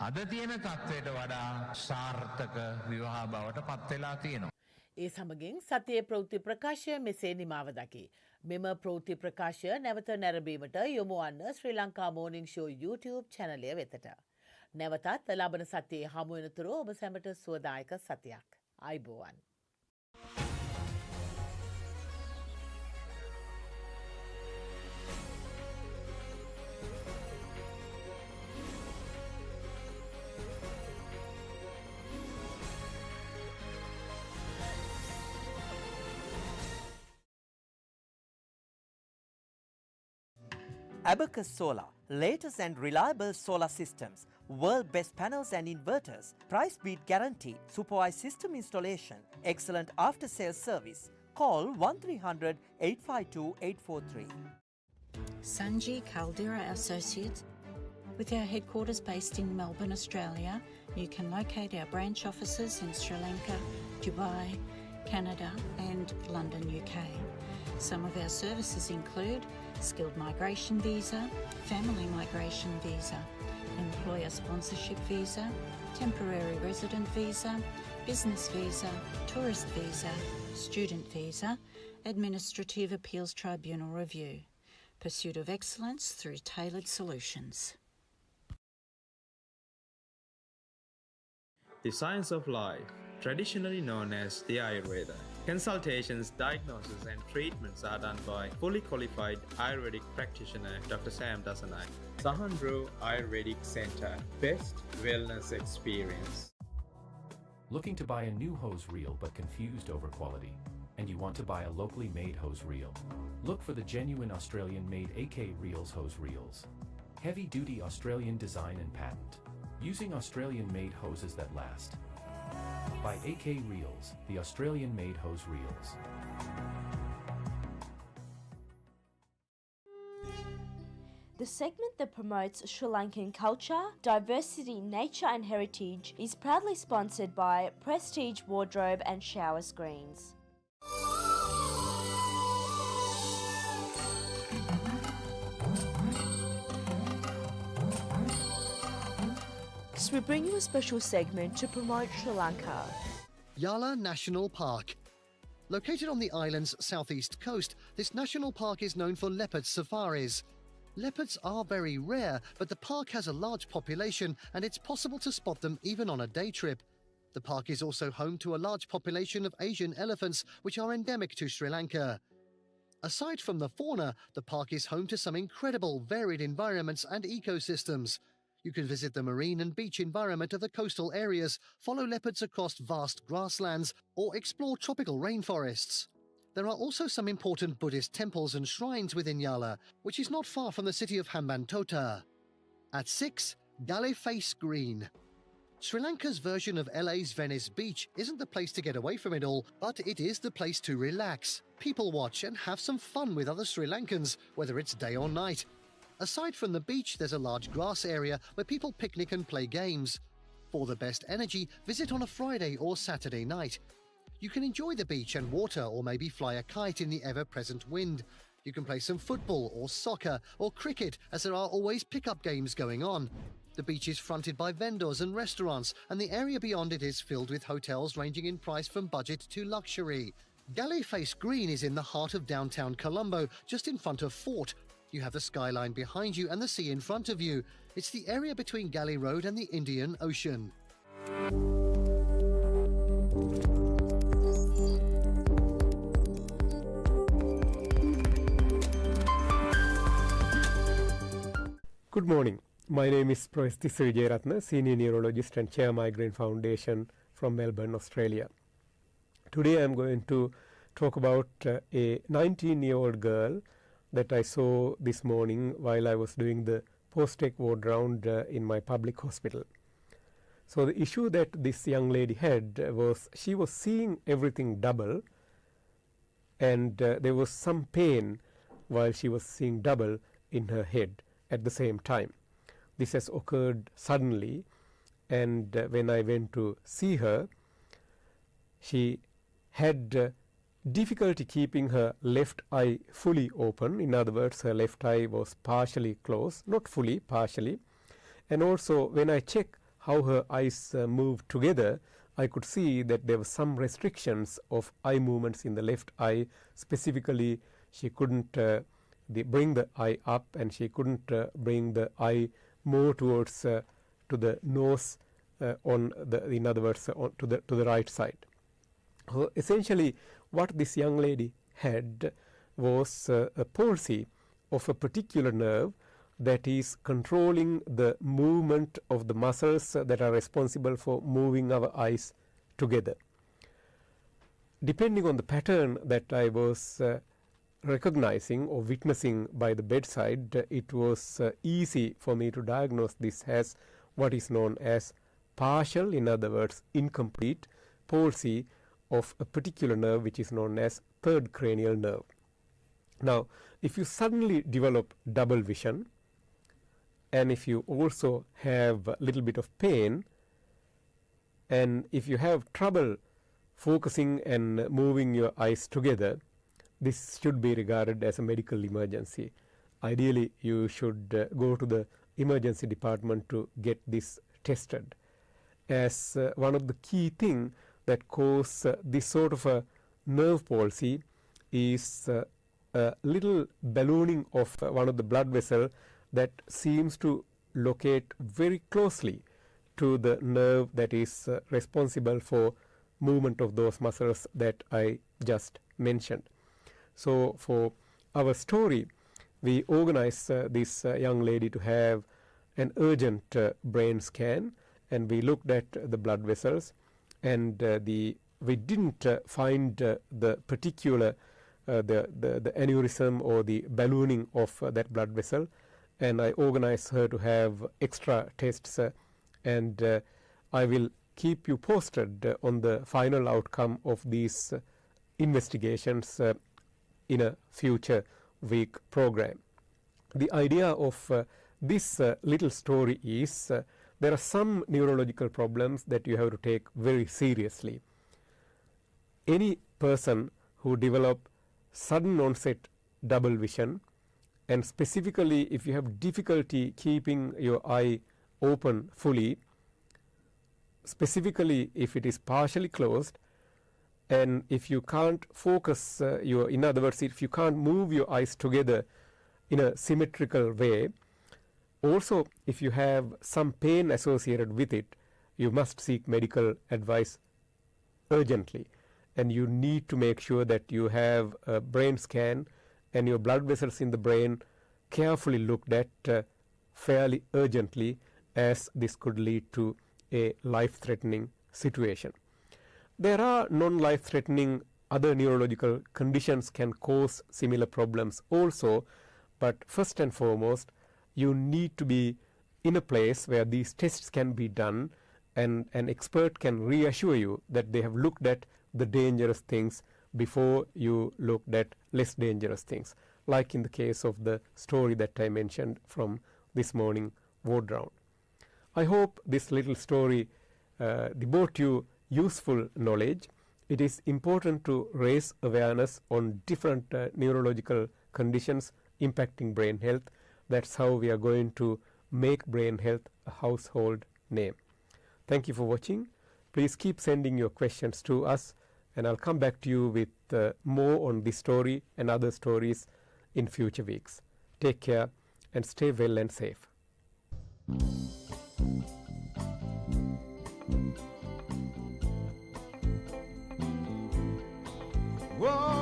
අද තියෙන තත්වයට වඩා සාර්ථක විවාහ බවට පත් වෙලා තියෙනවා. ඒ සමගින් සතියේ ප්‍රවෘත්ති ප්‍රකාශය මෙසේ නිමාව දකි. මෙම ප්‍රවෘත්ති ප්‍රකාශය නැවත නැරඹීමට යොමු වන්න Sri Lanka morning show YouTube channel වෙතට. නැවතත් ලබන සතියේ හමු වෙනතුරු ඔබ සැමට සුවදායක සතියක්. අයිබෝවන්. Abacus Solar, latest and reliable solar systems, world best panels and inverters, price beat guarantee, supervised system installation, excellent after sales service. Call 1300 852 843. Sanji Caldera Associates. With our headquarters based in Melbourne, Australia, you can locate our branch offices in Sri Lanka, Dubai, Canada and London, UK. Some of our services include skilled migration visa, family migration visa, employer sponsorship visa, temporary resident visa, business visa, tourist visa, student visa, administrative appeals tribunal review. Pursuit of excellence through tailored solutions. The science of life, traditionally known as the Ayurveda. Consultations, diagnosis and treatments are done by fully qualified Ayurvedic practitioner Dr. Sam Dasanai. Sahandro Ayurvedic Center, best wellness experience. Looking to buy a new hose reel but confused over quality? And you want to buy a locally made hose reel? Look for the genuine Australian made AK Reels hose reels. Heavy duty Australian design and patent. Using Australian-made hoses that last. By AK Reels, the Australian-made hose reels. The segment that promotes Sri Lankan culture, diversity, nature and heritage is proudly sponsored by Prestige Wardrobe and Shower Screens. So we bring you a special segment to promote Sri Lanka. Yala National Park. Located on the island's southeast coast, this national park is known for leopard safaris. Leopards are very rare, but the park has a large population and it's possible to spot them even on a day trip. The park is also home to a large population of Asian elephants, which are endemic to Sri Lanka. Aside from the fauna, the park is home to some incredible varied environments and ecosystems. You can visit the marine and beach environment of the coastal areas, follow leopards across vast grasslands, or explore tropical rainforests. There are also some important Buddhist temples and shrines within Yala, which is not far from the city of Hambantota. At 6, Galley Face Green. Sri Lanka's version of LA's Venice Beach isn't the place to get away from it all, but it is the place to relax, people watch and have some fun with other Sri Lankans, whether it's day or night. Aside from the beach, there's a large grass area where people picnic and play games. For the best energy, visit on a Friday or Saturday night. You can enjoy the beach and water or maybe fly a kite in the ever-present wind. You can play some football or soccer or cricket, as there are always pick-up games going on. The beach is fronted by vendors and restaurants, and the area beyond it is filled with hotels ranging in price from budget to luxury. Galley Face Green is in the heart of downtown Colombo, just in front of Fort. You have the skyline behind you and the sea in front of you. It's the area between Galley Road and the Indian Ocean. Good morning. My name is Professor Sri Lankan, Senior Neurologist and Chair Migraine Foundation from Melbourne, Australia. Today I am going to talk about a 19-year-old girl that I saw this morning while I was doing the post-take ward round in my public hospital. So the issue that this young lady had was she was seeing everything double, and there was some pain while she was seeing double in her head at the same time. This has occurred suddenly, and when I went to see her, she had difficulty keeping her left eye fully open. In other words, her left eye was partially closed, not fully, partially. And also when I checked how her eyes moved together, I could see that there were some restrictions of eye movements in the left eye. Specifically, she couldn't bring the eye up, and she couldn't bring the eye more towards to the nose in other words to the right side. So essentially what this young lady had was a palsy of a particular nerve that is controlling the movement of the muscles that are responsible for moving our eyes together. Depending on the pattern that I was recognizing or witnessing by the bedside, it was easy for me to diagnose this as what is known as partial, in other words incomplete, palsy of a particular nerve which is known as third cranial nerve. Now, if you suddenly develop double vision, and if you also have a little bit of pain, and if you have trouble focusing and moving your eyes together, this should be regarded as a medical emergency. Ideally, you should go to the emergency department to get this tested, as one of the key things that cause this sort of a nerve palsy is a little ballooning of one of the blood vessels that seems to locate very closely to the nerve that is responsible for movement of those muscles that I just mentioned. So for our story, we organized this young lady to have an urgent brain scan, and we looked at the blood vessels, and we didn't find the particular the aneurysm or the ballooning of that blood vessel, and I organized her to have extra tests and I will keep you posted on the final outcome of these investigations in a future week program. The idea of this little story is there are some neurological problems that you have to take very seriously. Any person who develop sudden onset double vision, and specifically if you have difficulty keeping your eye open fully, specifically if it is partially closed, and if you can't focus in other words, if you can't move your eyes together in a symmetrical way, also if you have some pain associated with it, you must seek medical advice urgently, and you need to make sure that you have a brain scan and your blood vessels in the brain carefully looked at fairly urgently, as this could lead to a life-threatening situation. There are non-life-threatening other neurological conditions can cause similar problems also, but first and foremost, you need to be in a place where these tests can be done and an expert can reassure you that they have looked at the dangerous things before you looked at less dangerous things, like in the case of the story that I mentioned from this morning ward round. I hope this little story brought you useful knowledge. It is important to raise awareness on different neurological conditions impacting brain health. That's how we are going to make brain health a household name. Thank you for watching. Please keep sending your questions to us, and I'll come back to you with more on this story and other stories in future weeks. Take care and stay well and safe. Whoa.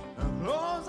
You make me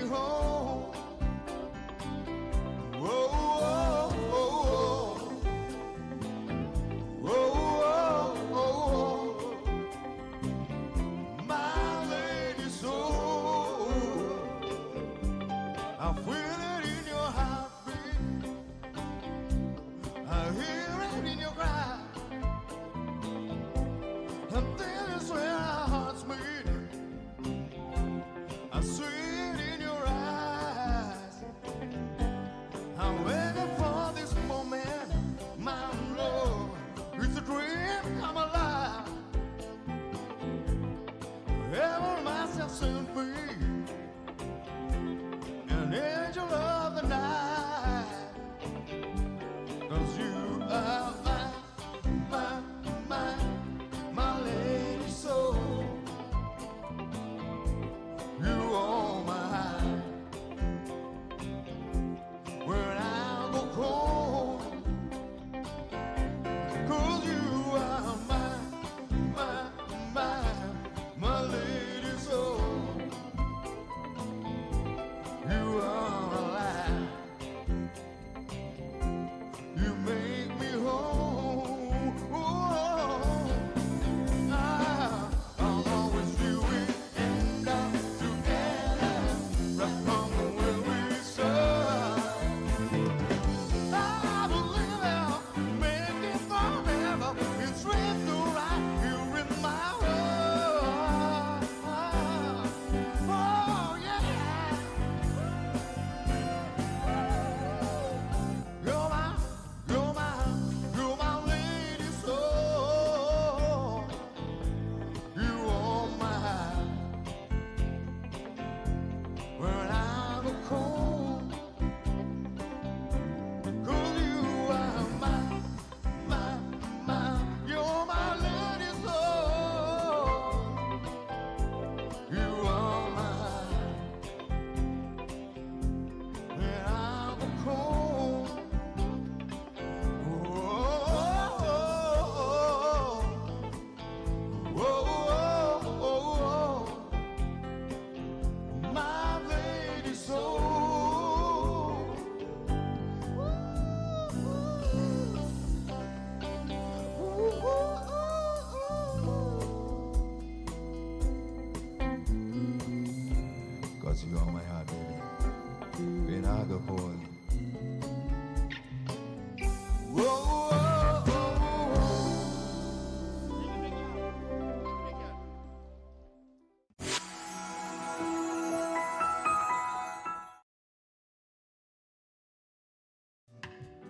whole.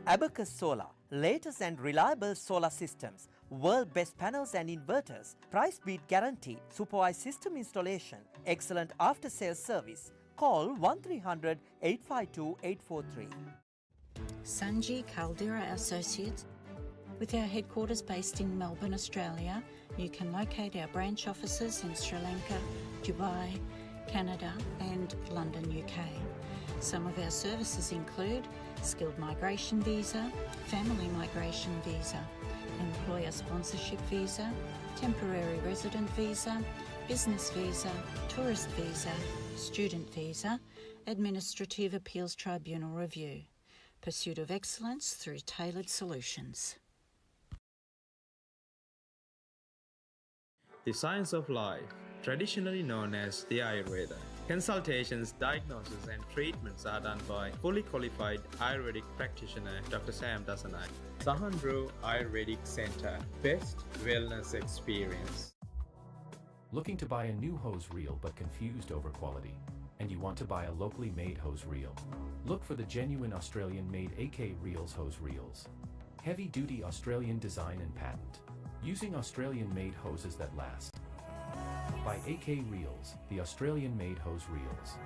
Abacus Solar, latest and reliable solar systems, world best panels and inverters, price beat guarantee, supervised system installation, excellent after sales service. Call 1300 852 843. Sanji Caldera Associates. With our headquarters based in Melbourne, Australia, you can locate our branch offices in Sri Lanka, Dubai, Canada and London, UK. Some of our services include skilled migration visa, family migration visa, employer sponsorship visa, temporary resident visa, business visa, tourist visa, student visa, administrative appeals tribunal review. Pursuit of excellence through tailored solutions. The science of life, traditionally known as the Ayurveda. Consultations, diagnosis and treatments are done by fully qualified Ayurvedic practitioner Dr. Sam Dasanai. Sahandro Ayurvedic Center, best wellness experience. Looking to buy a new hose reel but confused over quality? And you want to buy a locally made hose reel? Look for the genuine Australian-made AK Reels hose reels. Heavy-duty Australian design and patent. Using Australian-made hoses that last. By AK Reels, the Australian-made hose reels.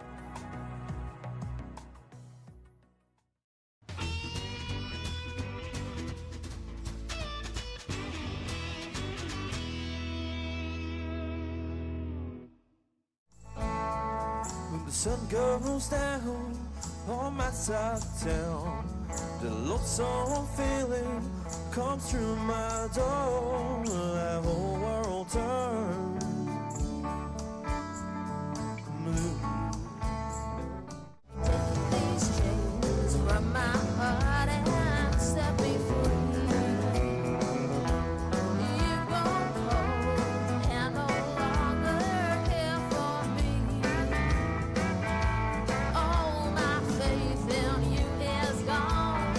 When the sun goes down on my side of town, the lonesome feeling comes through my door. The whole world turns blue. Take these chains from my heart and set me free. You've gone cold and no longer care for me. All my faith in you is gone,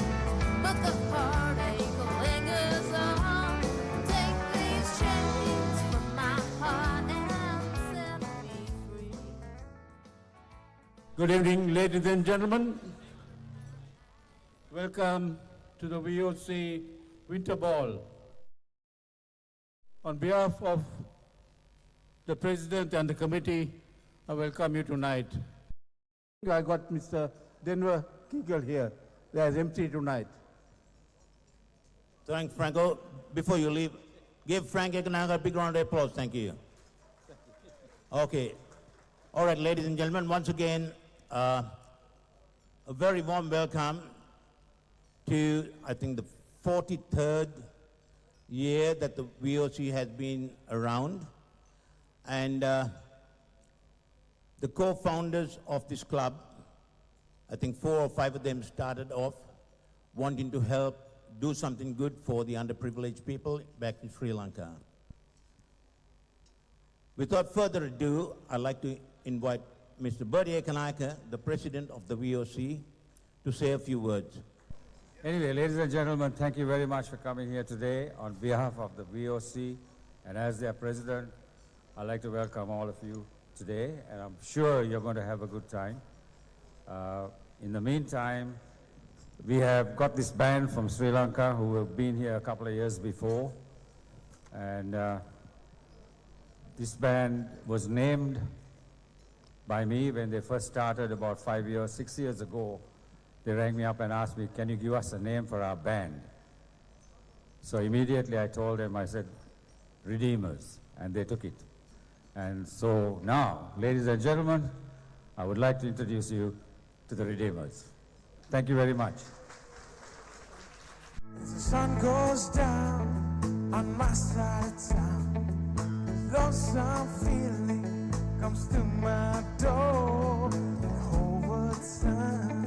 but the heartache lingers on. Take these chains from my heart and set me free. Good evening, ladies and gentlemen. Welcome to the VOC Winter Ball. On behalf of the President and the committee, I welcome you tonight. I got Mr. Denver Kegel here. There's MC tonight. Thanks, Franco. Before you leave, give Frank Ekenaga a big round of applause. Thank you. Okay. All right, ladies and gentlemen, once again, a very warm welcome to, I think, the 43rd year that the VOC has been around. And the co-founders of this club, I think 4 or 5 of them started off wanting to help do something good for the underprivileged people back in Sri Lanka. Without further ado, I'd like to invite Mr. Bertie Ekenaika, the president of the VOC, to say a few words. Anyway, ladies and gentlemen, thank you very much for coming here today on behalf of the VOC. And as their president, I'd like to welcome all of you today, and I'm sure you're going to have a good time. In the meantime, we have got this band from Sri Lanka who have been here a couple of years before. And this band was named by me when they first started about 6 years ago. They rang me up and asked me, can you give us a name for our band? So immediately I told them, I said, Redeemers, and they took it. And so now, ladies and gentlemen, I would like to introduce you to the Redeemers. Thank you very much. As the sun goes down on my side of town, lonesome feeling comes to my door. The whole world turns.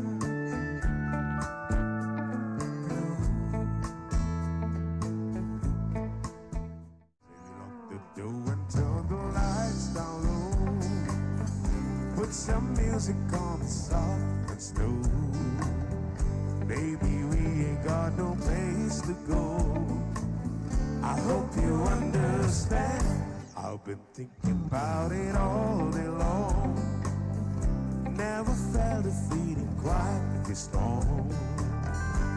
Some music on soft and slow. Baby, we ain't got no place to go. I hope you understand. I've been thinking about it all day long. Never felt a feeling quite this strong.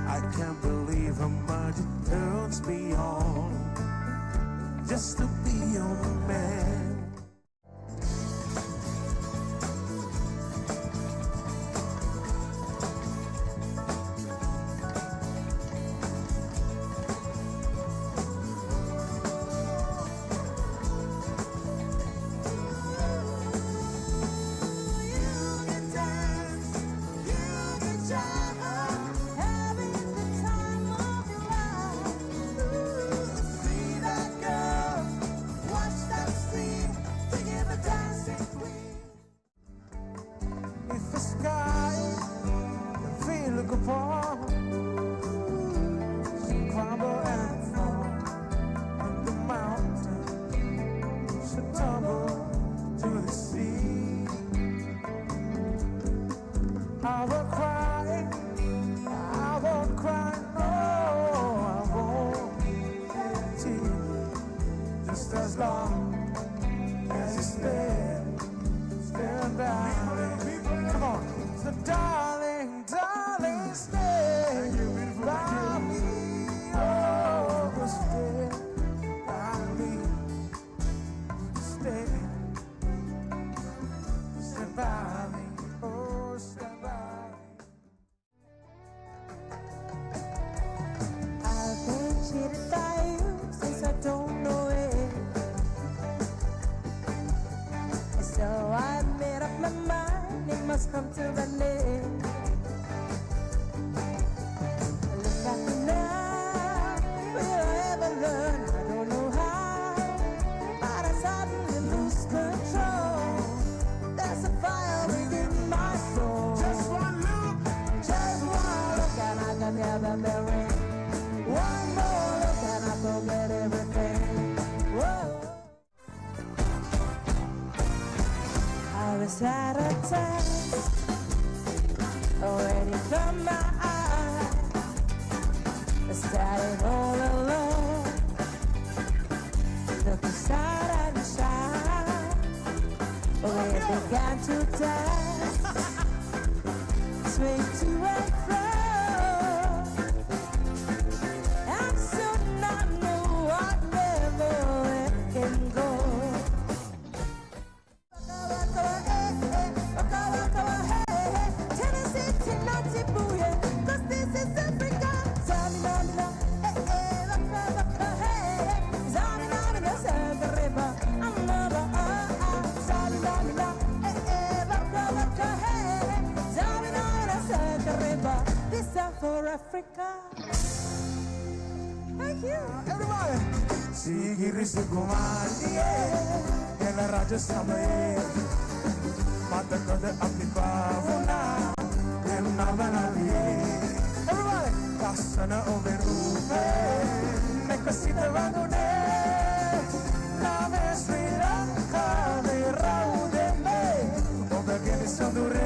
I I can't believe how much it turns me on just to be your man. If the sky can feel like a palm, should crumble and fall, and the mountain should tumble to the sea, I will cry, I won't cry, no, I won't shed a tear, just as long as you stand by me. Come on, so darling, darling, stay by me, oh, stay by me, stay by me, oh, stay by me. I've been cheated by you since I don't know it, so I made up my mind, it must come to an end. Look back now, will I ever learn? I don't know how, but I suddenly lose control. There's a fire within my soul. Just one look, and I can never bury. One more look and I forget everything. Whoa. I was at a test, already from my eye. I started all alone, look inside and shine. We began to dance, swing to and fro, and soon I knew I'd never let him go. For Africa. Thank you. Everybody. Sigiri Sukumani, Yala Raja Samaye, Matakada Apipavuna, Navanavie. Everybody. Kasana Overupe, Nekasita Vanune, Name Sri Lanka, the Raude Me, Obageni Sandure.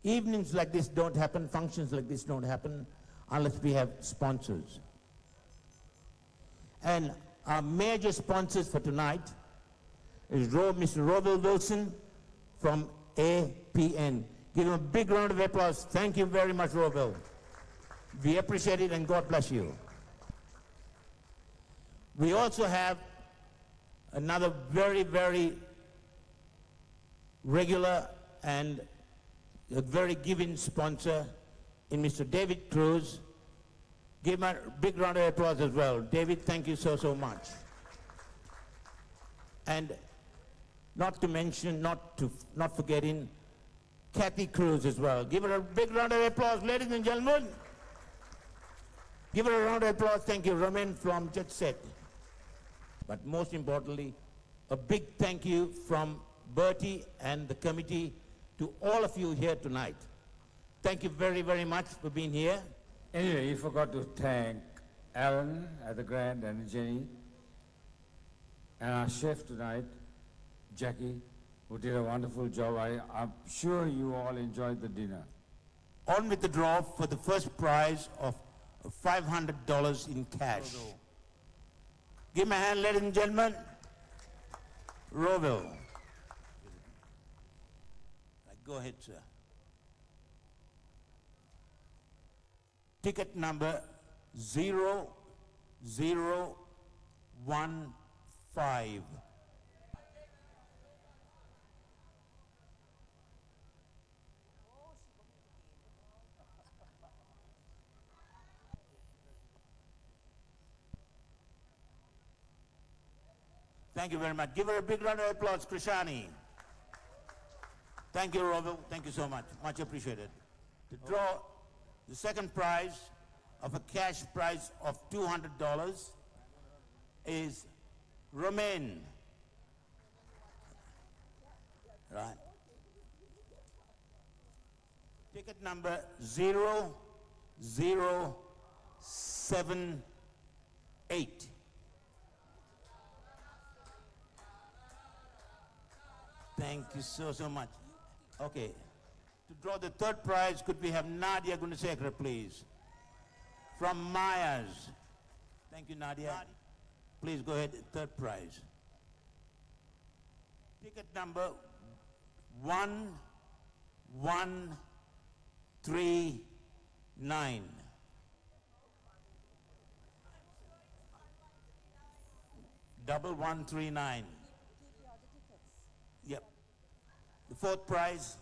Evenings like this don't happen, functions like this don't happen unless we have sponsors. And our major sponsors for tonight is Mr. Robert Wilson from APN. Give him a big round of applause. Thank you very much, Robert. We appreciate it and God bless you. We also have another very, very regular and a very giving sponsor in Mr. David Cruz. Give him a big round of applause as well. David, thank you so, so much. And not to mention, not forgetting Kathy Cruz as well. Give her a big round of applause, ladies and gentlemen. Give her a round of applause. Thank you, Ramin from Jet Set. But most importantly, a big thank you from Bertie and the committee to all of you here tonight. Thank you very, very much for being here. Anyway, you forgot to thank Alan at the Grand and Jenny, and our chef tonight, Jackie, who did a wonderful job. I'm sure you all enjoyed the dinner. On with the draw for the first prize of $500 in cash. Give me a hand, ladies and gentlemen. Roville. Go ahead, sir. Ticket number 0015. Thank you very much. Give her a big round of applause, Krishani. Thank you, Roville. Thank you so much. Much appreciated. To draw the second prize of a cash prize of $200 is Romain. Right. Ticket number 0078. Thank you so much. Okay. To draw the third prize, could we have Nadia Gunasekara, please? From Myers. Thank you, Nadia. Please go ahead, third prize. Ticket number 1139. Double 139. Yep. The fourth prize.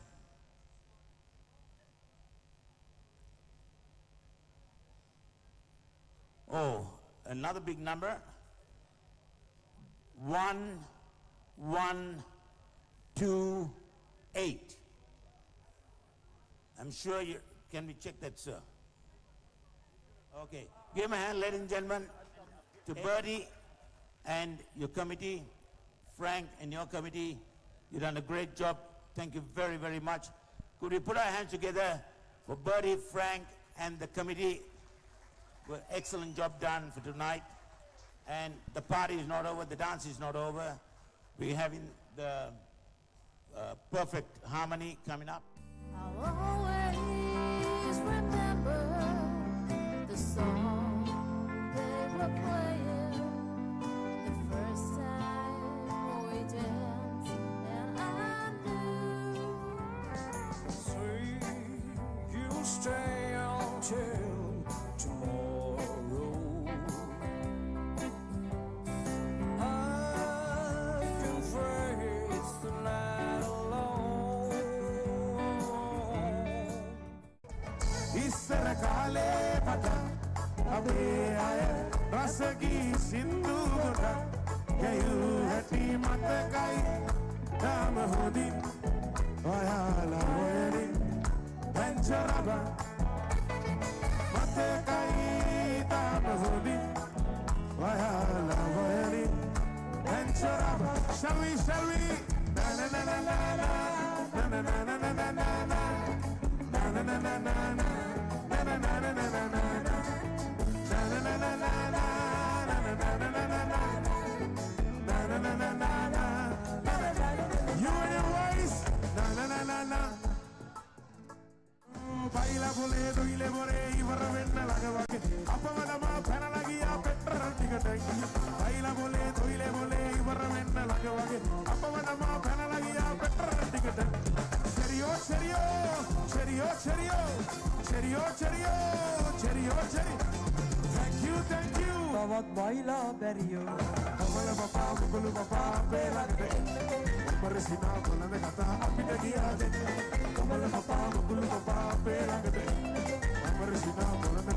Oh, another big number. 1128. I'm sure you can we check that, sir? Okay. Give me a hand, ladies and gentlemen, to Bertie and your committee, Frank and your committee. You've done a great job. Thank you very, very much. Could we put our hands together for Bertie, Frank, and the committee? Well, excellent job done for tonight. And the party is not over, the dance is not over. We're having the perfect harmony coming up. I'll always remember the song they were playing the first time we danced, and I knew. Sweet, you'll stay until tomorrow. I can face the night alone. ඉස්සර කාලේ පටන් අපේ අය රසගී සින්දු ගොඩක් ගැයූ හැටි මතකයි තාම හොඳින් ඔයාලා හොයමින් පැංචරබ මතකයි තාම හොඳින් ඔයාලා හොයමින් පැංචරබ Shall we, shall we? Na na na na na na na na na na na na na na na na na na na. You and your voice, na na na na na. Baila bole, doile bore, ivara venna lagavake. Appavanama penalagiya petrol ticket. Baila bole, doile bole, ivara venna lagavake. Appavanama penalagiya petrol ticket. Cheerio, cheerio, cheerio, cheerio, cheerio, cheerio, cheerio, cheerio. Thank you, thank you. Tavat baila berio. Kamala papa, mukulu papa, pelagde. Parisina kola me kata apita giya de. Kamala papa, mukulu papa, pelagde. Parisina kola me